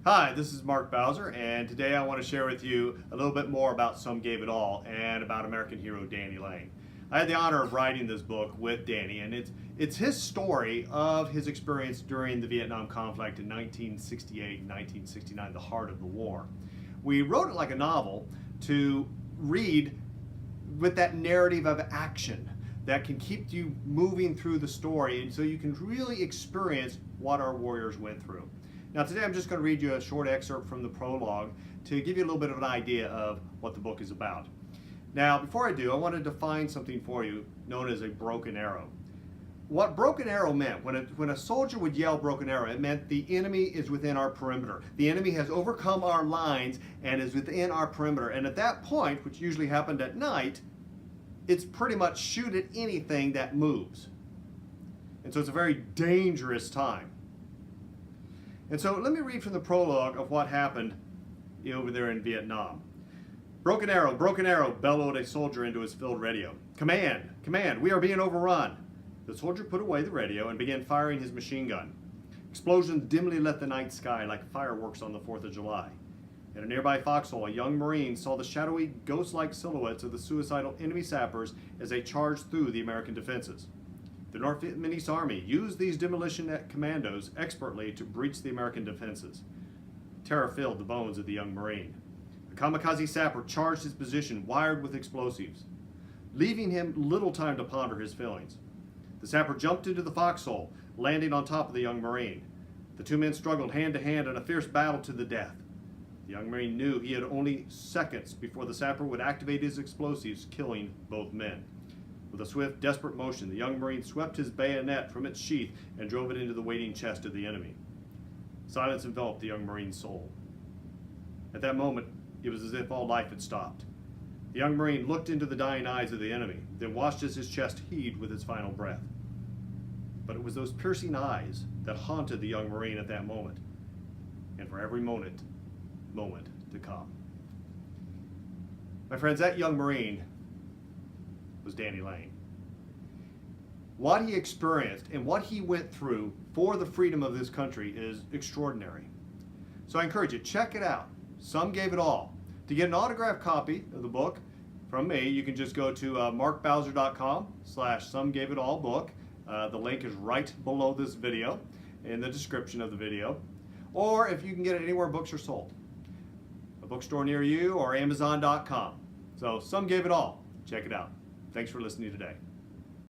Hi, this is Mark Bowser, and today I want to share with you a little bit more about Some Gave It All and about American hero Danny Lane. I had the honor of writing this book with Danny, and it's his story of his experience during the Vietnam conflict in 1968 and 1969, the heart of the war. We wrote it like a novel to read with that narrative of action that can keep you moving through the story, and so you can really experience what our warriors went through. Now today I'm just going to read you a short excerpt from the prologue to give you a little bit of an idea of what the book is about. Now before I do, I want to define something for you known as a broken arrow. What broken arrow meant, when a soldier would yell broken arrow, it meant the enemy is within our perimeter. The enemy has overcome our lines and is within our perimeter. And at that point, which usually happened at night, it's pretty much shoot at anything that moves. And so it's a very dangerous time. And so let me read from the prologue of what happened over there in Vietnam. Broken arrow, bellowed a soldier into his field radio. Command, command, we are being overrun. The soldier put away the radio and began firing his machine gun. Explosions dimly lit the night sky like fireworks on the 4th of July. In a nearby foxhole, a young Marine saw the shadowy, ghost-like silhouettes of the suicidal enemy sappers as they charged through the American defenses. The North Vietnamese Army used these demolition commandos expertly to breach the American defenses. Terror filled the bones of the young Marine. The kamikaze sapper charged his position, wired with explosives, leaving him little time to ponder his feelings. The sapper jumped into the foxhole, landing on top of the young Marine. The two men struggled hand to hand in a fierce battle to the death. The young Marine knew he had only seconds before the sapper would activate his explosives, killing both men. With a swift, desperate motion, the young Marine swept his bayonet from its sheath and drove it into the waiting chest of the enemy. Silence enveloped the young Marine's soul. At that moment, it was as if all life had stopped. The young Marine looked into the dying eyes of the enemy, then watched as his chest heaved with its final breath. But it was those piercing eyes that haunted the young Marine at that moment, and for every moment to come. My friends, that young Marine was Danny Lane. What he experienced and what he went through for the freedom of this country is extraordinary. So I encourage you, check it out. Some Gave It All. To get an autographed copy of the book from me, you can just go to markbowser.com/somegaveitallbook. The link is right below this video in the description of the video. Or if you can get it anywhere books are sold. A bookstore near you or Amazon.com. So Some Gave It All. Check it out. Thanks for listening today.